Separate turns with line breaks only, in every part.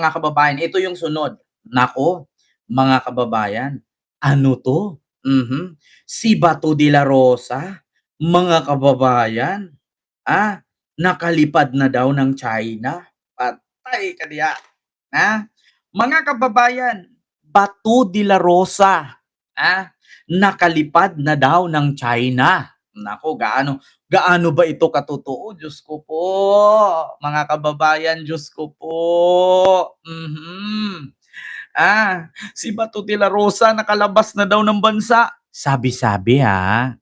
Mga kababayan, ito yung sunod. Naku, mga kababayan, ano 'to? Si Bato de la Rosa, mga kababayan, ah, nakalipad na daw ng China. Patay ka diya, Mga kababayan, Bato de la Rosa, nakalipad na daw ng China. Naku, gaano gaano ba ito katotoo? Diyos ko po, mga kababayan, Diyos ko po. Si Bato de la Rosa nakalabas na daw ng bansa. Sabi-sabi ha.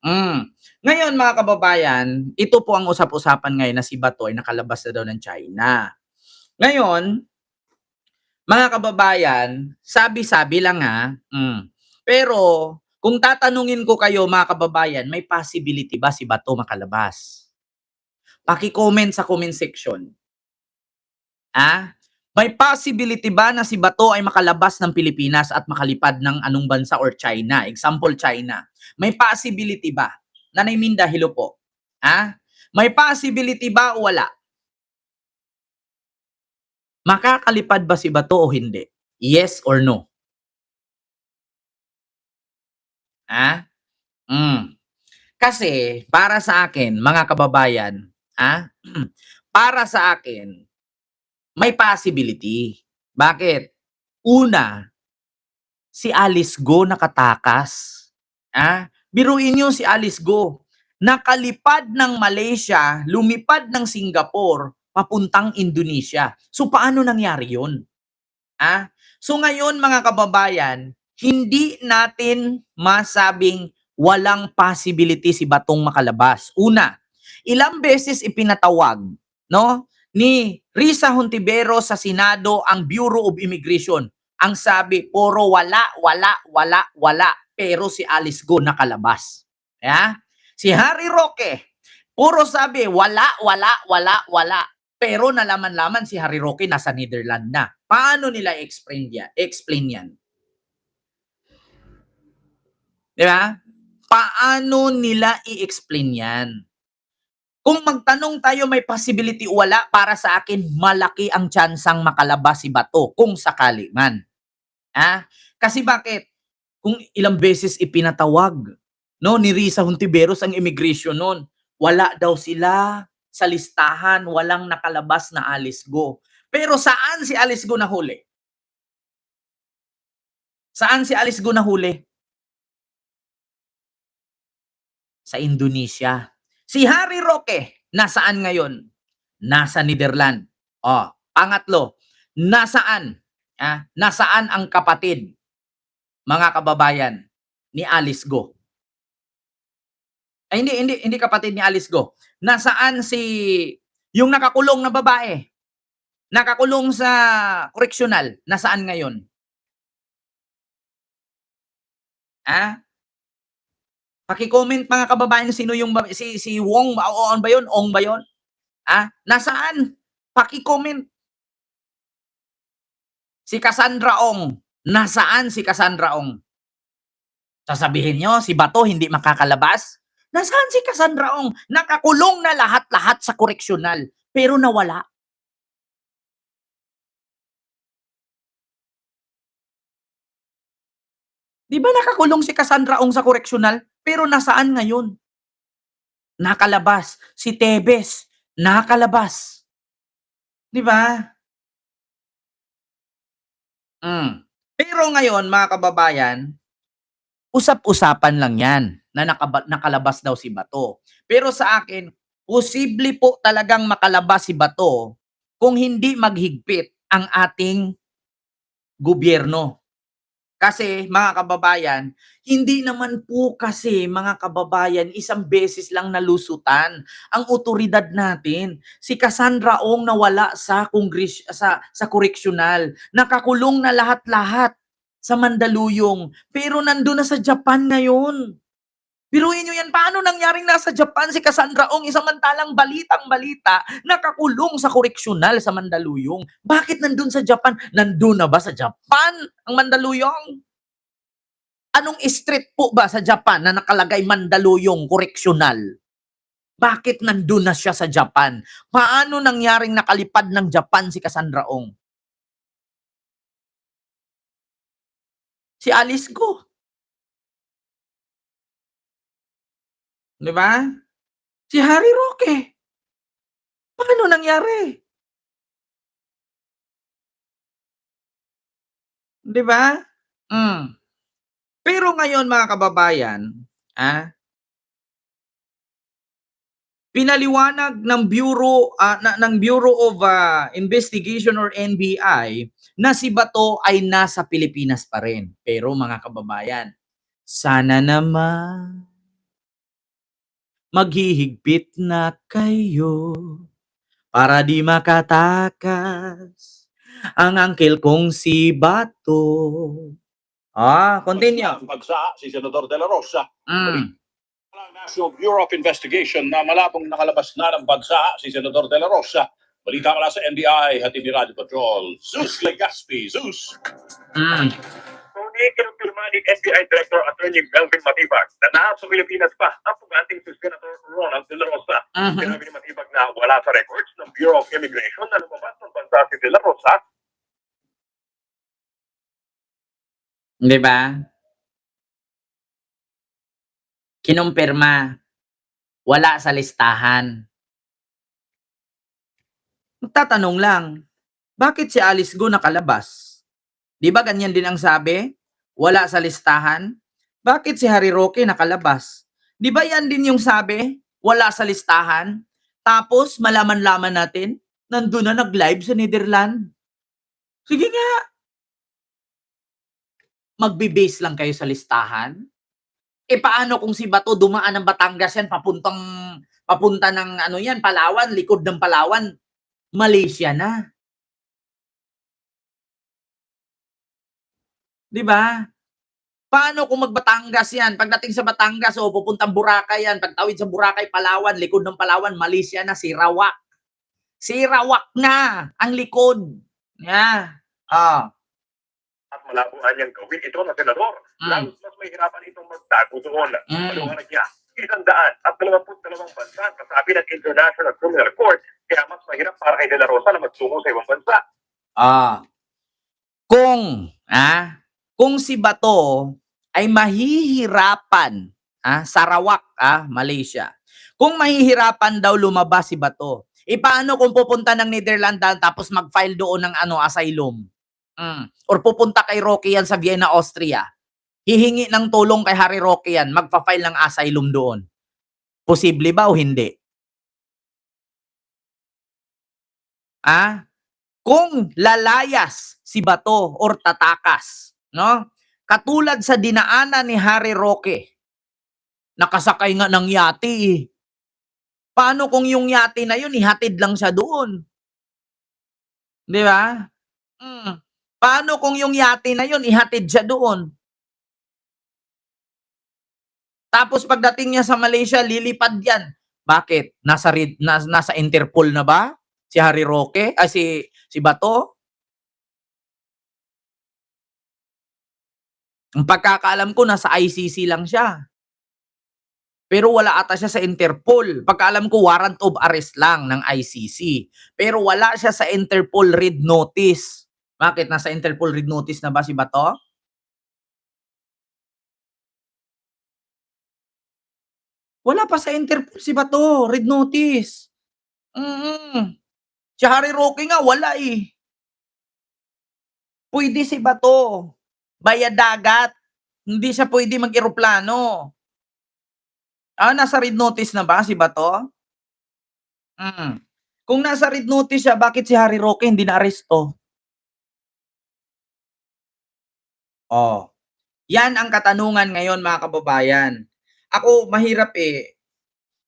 Ngayon mga kababayan, ito po ang usap-usapan ngayon na si Bato ay nakalabas na daw ng China. Ngayon, mga kababayan, sabi-sabi lang ha. Pero kung tatanungin ko kayo mga kababayan, may possibility ba si Bato makalabas? Paki-comment sa comment section. May possibility ba na si Bato ay makalabas ng Pilipinas at makalipad ng anong bansa or China? Example, China. May possibility ba? Nanay Minda, hello po. May possibility ba o wala? Makakalipad ba si Bato o hindi? Yes or no? Kasi para sa akin, mga kababayan, para sa akin, may possibility. Bakit? Una, si Alice Go nakatakas. Biruin niyo si Alice Go. Nakalipad ng Malaysia, lumipad ng Singapore, papuntang Indonesia. So paano nangyari yun? So ngayon mga kababayan, hindi natin masabing walang possibility si Batong makalabas. Una, ilang beses ipinatawag, no, ni Risa Hontiveros sa Senado ang Bureau of Immigration. Ang sabi, puro wala, wala, wala, wala. Pero si Alice Go nakalabas. Si Harry Roque, puro sabi, wala, wala, wala, wala. Pero nalaman-laman si Harry Roque nasa Netherlands na. Paano nila explain yan? Di ba? Paano nila i-explain yan? Kung magtanong tayo may possibility o wala, para sa akin, malaki ang tsansang makalabas si Bato kung sakali man. Kasi bakit? Kung ilang beses ipinatawag ni Risa Hontiveros ang immigration noon, wala daw sila sa listahan, walang nakalabas na Alice Go. Pero saan si Alice Go nahuli? Saan si Alice Go nahuli? Sa Indonesia. Si Harry Roque, nasaan ngayon? Nasa Netherlands. Pangatlo, nasaan? Nasaan ang kapatid, mga kababayan, ni Alice Go? Ay, hindi kapatid ni Alice Go. Nasaan yung nakakulong na babae? Nakakulong sa correctional. Nasaan ngayon? Paki-comment mga kababayan, sino yung si Wong ba yun? Ong ba yun? Nasaan? Paki-comment. Si Cassandra Ong. Nasaan si Cassandra Ong? Sasabihin nyo, si Bato hindi makakalabas? Nasaan si Cassandra Ong? Nakakulong na lahat-lahat sa correctional, pero nawala. Di ba nakakulong si Cassandra Ong sa correctional, pero nasaan ngayon? Nakalabas. Si Tebes, nakalabas. Di ba? Pero ngayon, mga kababayan, usap-usapan lang yan na nakalabas daw si Bato. Pero sa akin, posible po talagang makalabas si Bato kung hindi maghigpit ang ating gobyerno. Kasi mga kababayan, hindi naman po kasi mga kababayan isang beses lang nalusutan ang otoridad natin. Si Cassandra Ong nawala sa sa correctional. Nakakulong na lahat-lahat sa Mandaluyong, pero nandun na sa Japan ngayon. Biruin nyo yan, paano nangyaring nasa Japan si Cassandra Ong, samantalang balitang-balita, nakakulong sa correctional sa Mandaluyong. Bakit nandun sa Japan? Nandun na ba sa Japan ang Mandaluyong? Anong street po ba sa Japan na nakalagay Mandaluyong correctional? Bakit nandun na siya sa Japan? Paano nangyaring nakalipad ng Japan si Cassandra Ong? Si Alice Go, 'di ba? Si Harry Roque, paano nangyari, 'di ba? Hmm. Pero ngayon mga kababayan, ah, pinaliwanag ng Bureau of Investigation or NBI na si Bato ay nasa Pilipinas pa rin. Pero mga kababayan, sana naman maghihigpit na kayo para di makatakas ang angkel kong si Bato. Continue.
Bagsa si Senador De La Rosa.
Mm.
Ang National Bureau of Investigation na malabong nakalabas na ng bagsa si Senador De La Rosa. Balita mula sa NBI, hatid ni Radio Patrol. Zeus Legaspi, Zeus.
Mm.
Tony, kinumpirma ni NBI Director Attorney Melvin Matibag na nasa Pilipinas pa ang puganting si Senator Ronald De La Rosa.
Mhm.
Sinabi ni Matibag na wala sa records ng Bureau of Immigration na lumabas ng bansa si De La Rosa.
Di ba? Kinumpirma, wala sa listahan. Magtatanong lang, bakit si Alice Go nakalabas? Di ba ganyan din ang sabi? Wala sa listahan. Bakit si Harry Roque nakalabas? Di ba yan din yung sabi? Wala sa listahan. Tapos malaman-laman natin, nandun na nag-live sa Netherlands. Sige nga. Magbe-base lang kayo sa listahan? Paano kung si Bato dumaan ng Batangas yan, papunta ng ano yan, Palawan, likod ng Palawan, Malaysia na. 'Di ba? Paano kung magbatangas yan? Pagdating sa Batangas o pupuntang Boracay yan, pagtawid sa Boracay, Palawan, likod ng Palawan, Malaysia na, Sarawak. Sarawak na ang likod. Yeah.
At malabuhan niyang gawin ito na senador. Lalo mas may hirapan itong magtago doon. Paliwanag niya, 122 bansa ang kasabi ng International Criminal Court, kaya mas mahirap para kay De La Rosa na magtungo sa ibang bansa.
Kung si Bato ay mahihirapan, Sarawak, Malaysia. Kung mahihirapan daw lumabas si Bato, paano kung pupunta ng Netherlands tapos mag-file doon ng asylum? Or pupunta kay Roque yan sa Vienna, Austria. Hihingi ng tulong kay Harry Roque yan, magpa-file ng asylum doon. Posible ba o hindi? Kung lalayas si Bato or tatakas, no? Katulad sa dinaanan ni Harry Roque, nakasakay nga ng yate. Paano kung yung yate na yun, ihatid lang siya doon? Di ba? Paano kung yung yate na yun, ihatid siya doon? Tapos pagdating niya sa Malaysia, lilipad yan. Bakit? Nasa Interpol na ba? Si Harry Roque? Si Bato? Ang pagkakaalam ko, nasa ICC lang siya. Pero wala ata siya sa Interpol. Pagkaalam ko, warrant of arrest lang ng ICC. Pero wala siya sa Interpol red notice. Bakit? Nasa Interpol red notice na ba si Bato? Wala pa sa Interpol si Bato, red notice. Si Harry Roque nga, wala eh. Pwede si Bato. Via dagat. Hindi siya pwede mag-eroplano. Nasa red notice na ba si Bato? Kung nasa red notice siya, bakit si Harry Roque hindi na-aresto? Yan ang katanungan ngayon mga kababayan. Ako, mahirap eh.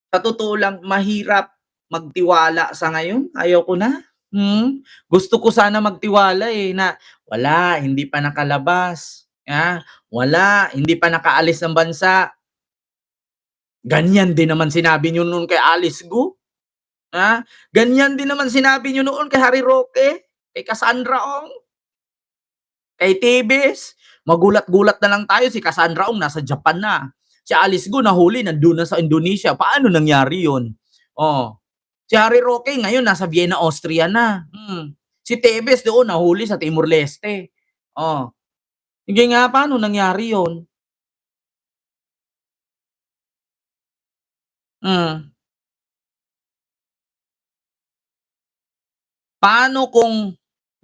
Sa totoo lang, mahirap magtiwala sa ngayon. Ayaw ko na. Gusto ko sana magtiwala eh na wala, hindi pa nakalabas. Wala, hindi pa nakaalis ng bansa. Ganyan din naman sinabi nyo noon kay Alice Go. Ganyan din naman sinabi nyo noon kay Harry Roque, kay Cassandra Ong, kay Tibes. Magulat-gulat na lang tayo, si Cassandra Ong nasa Japan na. Si Alice Go nahuli, nandun na sa Indonesia. Paano nangyari yun? Si Harry Roque ngayon nasa Vienna, Austria na. Si Tebes doon nahuli sa Timor-Leste. Sige nga, paano nangyari yun? Hmm. Paano kung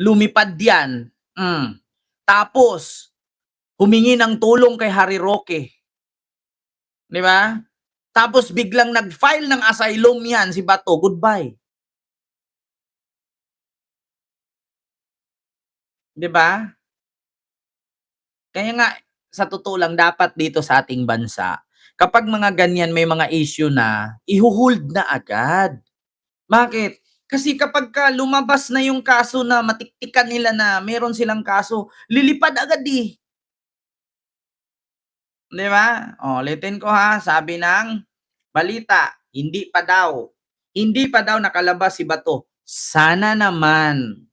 lumipad yan, tapos humingi ng tulong kay Harry Roque, 'di ba? Tapos biglang nag-file ng asylum yan si Bato, goodbye. 'Di ba? Kaya nga, sa totoo lang dapat dito sa ating bansa, kapag mga ganyan may mga issue na, iho-hold na agad. Bakit? Kasi kapagka lumabas na yung kaso na matiktikan nila na meron silang kaso, lilipad agad, eh. 'Di ba? Oh, ulitin ko ha, sabi ng balita, hindi pa daw nakalabas si Bato. Sana naman.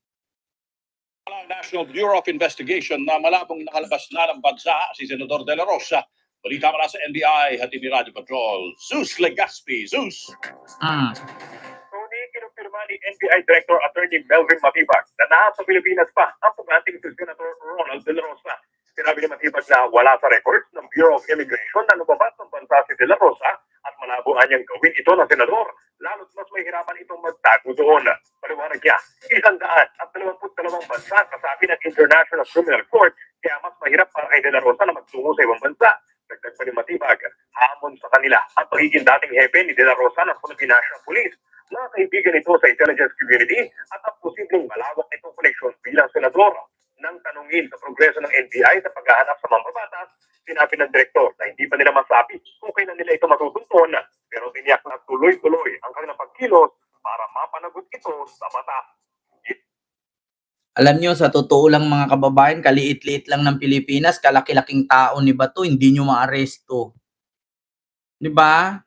Ang National Bureau of Investigation na malabong nakalabas na ng bansa si Senador De La Rosa. Balita mula sa NBI, hatid ni Radio Patrol, Zeus Legaspi. Zeus!
Mm.
Tony, kinumpirma ni NBI Director Attorney Melvin Matibag na nasa Pilipinas pa ang pumating si Senator Ronald De La Rosa. Sinabi ni Matibag na wala sa records ng Bureau of Immigration na lumabas ng bansa si De La Rosa at malabo niyang gawin ito ng senador. Lalo't mas may hirapan itong magtago doon. Paliwanag niya, 122 bansa ang kasabi ng International Criminal Court kaya mas mahirap para kay De La Rosa na magtungo sa ibang bansa. Dagdag pa ni Matibag, hamon sa kanila ang pagiging dating hepe ni De La Rosa ng Philippine National Police. Mga kaibigan ito sa intelligence community at ang posibleng malawak nitong koneksyon bilang senador. Nang tanungin sa progreso ng NBI sa paghahanap sa mga babatas, sinabi ng direktor na hindi pa nila masabi kung kailan nila ito matutunton, pero tiniyak na tuloy-tuloy ang kanilang pagkilos para mapanagot ito sa batas.
Alam nyo, sa totoo lang mga kababayan, kaliit-liit lang ng Pilipinas, kalaki-laking tao ni Bato, hindi nyo maaresto. 'Di ba?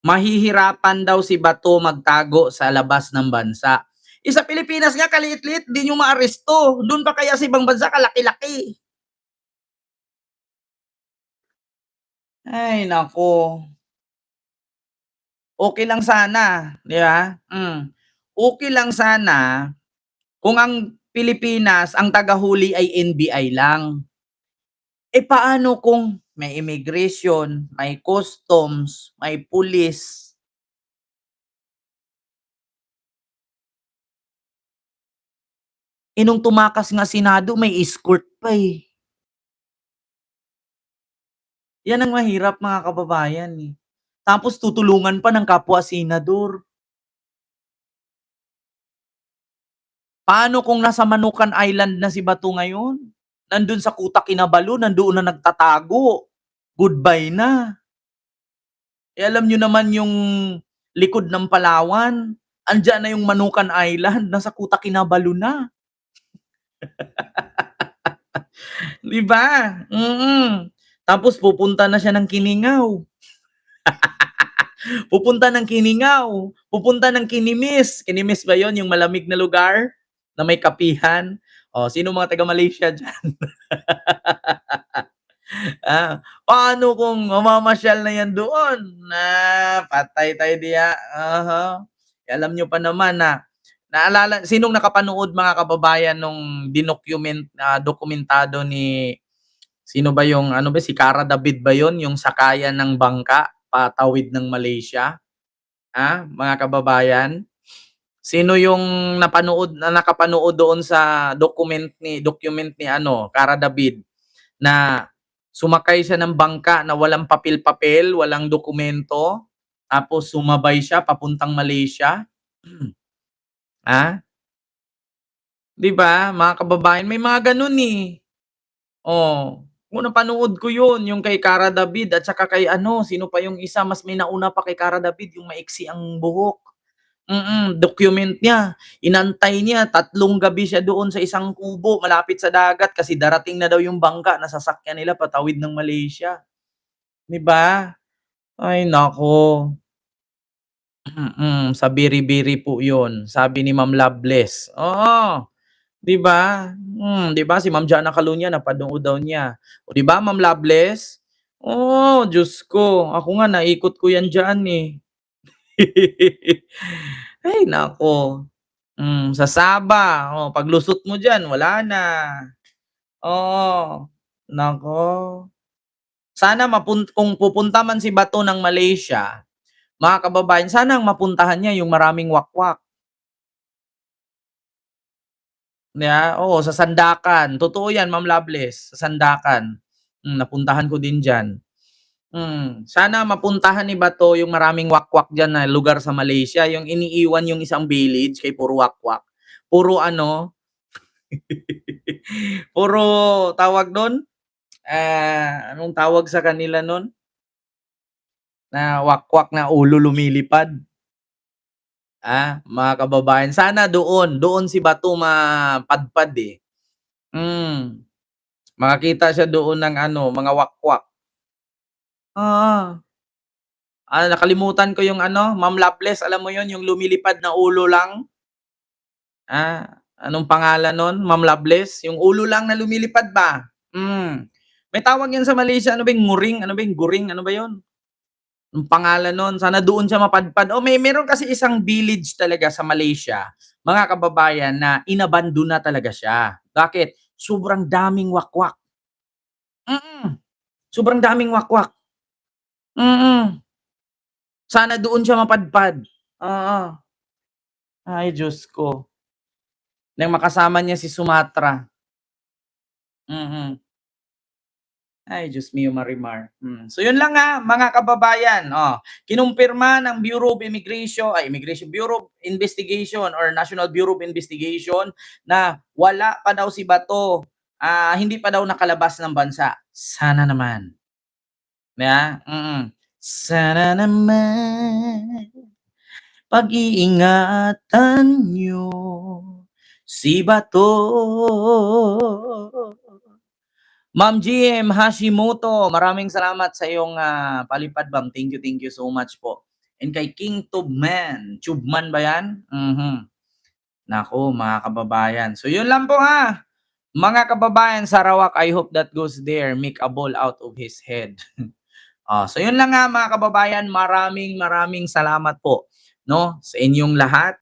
Mahihirapan daw si Bato magtago sa labas ng bansa. Sa Pilipinas nga, kaliit-liit, di nyo maaresto. Doon pa kaya sa ibang bansa, kalaki-laki. Ay, nako. Okay lang sana, 'di ba? Okay lang sana kung ang Pilipinas, ang tagahuli ay NBI lang. Paano kung may immigration, may customs, may pulis? Nung tumakas nga Senado, may escort pa, eh. Yan ang mahirap mga kababayan, eh. Tapos tutulungan pa ng kapwa senador. Paano kung nasa Manukan Island na si Bato ngayon? Nandun sa Kuta Kinabalu, nandoon na nagtatago. Goodbye na. Alam nyo naman yung likod ng Palawan, andiyan na yung Manukan Island, nasa Kuta Kinabalu na. 'Di ba? Tapos pupunta na siya ng Kiningaw. Pupunta ng Kiningaw, pupunta ng Kinimis. Kinimis ba 'yon, yung malamig na lugar na may kapihan? Oh, sino mga taga Malaysia diyan? Paano kung mamamasyal na 'yan doon? Patay tayo diya. Alam nyo pa naman na naalala, sinong nakapanood mga kababayan nung dokumentado ni sino ba yung ano ba, si Cara David ba 'yon, yung sakayan ng bangka patawid ng Malaysia? Mga kababayan? Sino yung nakapanood doon sa document ni Cara David, na sumakay siya ng bangka na walang papel-papel, walang dokumento, tapos sumabay siya papuntang Malaysia? 'Di ba, mga kababayan, may mga gano'n, eh. Oh, napanood ko 'yun, yung kay Cara David at saka kay sino pa yung isa, mas may nauna pa kay Cara David, yung maiksi ang buhok. Document niya, inantay niya, 3 gabi siya doon sa isang kubo malapit sa dagat kasi darating na daw yung bangka na sasakyan nila patawid ng Malaysia. 'Di ba? Ay naku. Sa biri-biri po 'yun, sabi ni Ma'am Loveless. Oo, 'di ba? 'Di ba si Ma'am Jana Calunya napanood daw niya. O 'di ba Ma'am Loveless? Oh, Diyos ko, ako nga naikot ko 'yan diyan, eh. Ay naku. Sa Sabah, oh, paglusot mo diyan wala na. Oo, naku. Sana kung pupunta man si Bato ng Malaysia, mga kababayan, sana ang mapuntahan niya yung maraming wakwak. Oo, sa Sandakan. Totoo 'yan, Ma'am Loveless, sa Sandakan. Napuntahan ko din diyan. Sana mapuntahan ni Bato yung maraming wakwak diyan na lugar sa Malaysia, yung iniiwan yung isang village kay puro wakwak. Puro ano, puro tawag nun, anong tawag sa kanila nun? Na wakwak na ulo lumilipad. Mga kababayan, sana doon si Bato mapadpad, eh. Makakita siya doon ng ano, mga wakwak. Oo. Nakalimutan ko yung ano, Ma'am Loveless, alam mo yon yung lumilipad na ulo lang? Anong pangalan nun, Ma'am Loveless? Yung ulo lang na lumilipad ba? May tawag yan sa Malaysia, ano ba yung nguring? Ano ba yung guring? Ano ba yon? Yung pangalan nun, sana doon siya mapadpad. Meron kasi isang village talaga sa Malaysia, mga kababayan, na inabandon na talaga siya. Bakit? Sobrang daming wakwak. Sobrang daming wakwak. Sana doon siya mapadpad. Oo. Ay, Diyos ko. Nang makasama niya si Sumatra. Ay, Diyos mio, Marimar. So yun lang mga kababayan. Kinumpirma ng Bureau of Immigration Bureau of Investigation or National Bureau of Investigation na wala pa daw si Bato. Hindi pa daw nakalabas ng bansa. Sana naman. Sana naman pag-iingatan niyo si Bato. Ma'am GM Hashimoto, maraming salamat sa iyong palipad, ma'am. Thank you so much po. And kay King Tubman ba yan? Naku, mga kababayan. So yun lang po mga kababayan, Sarawak, I hope that goes there. Make a ball out of his head. So yun lang mga kababayan, maraming salamat po, no, sa inyong lahat.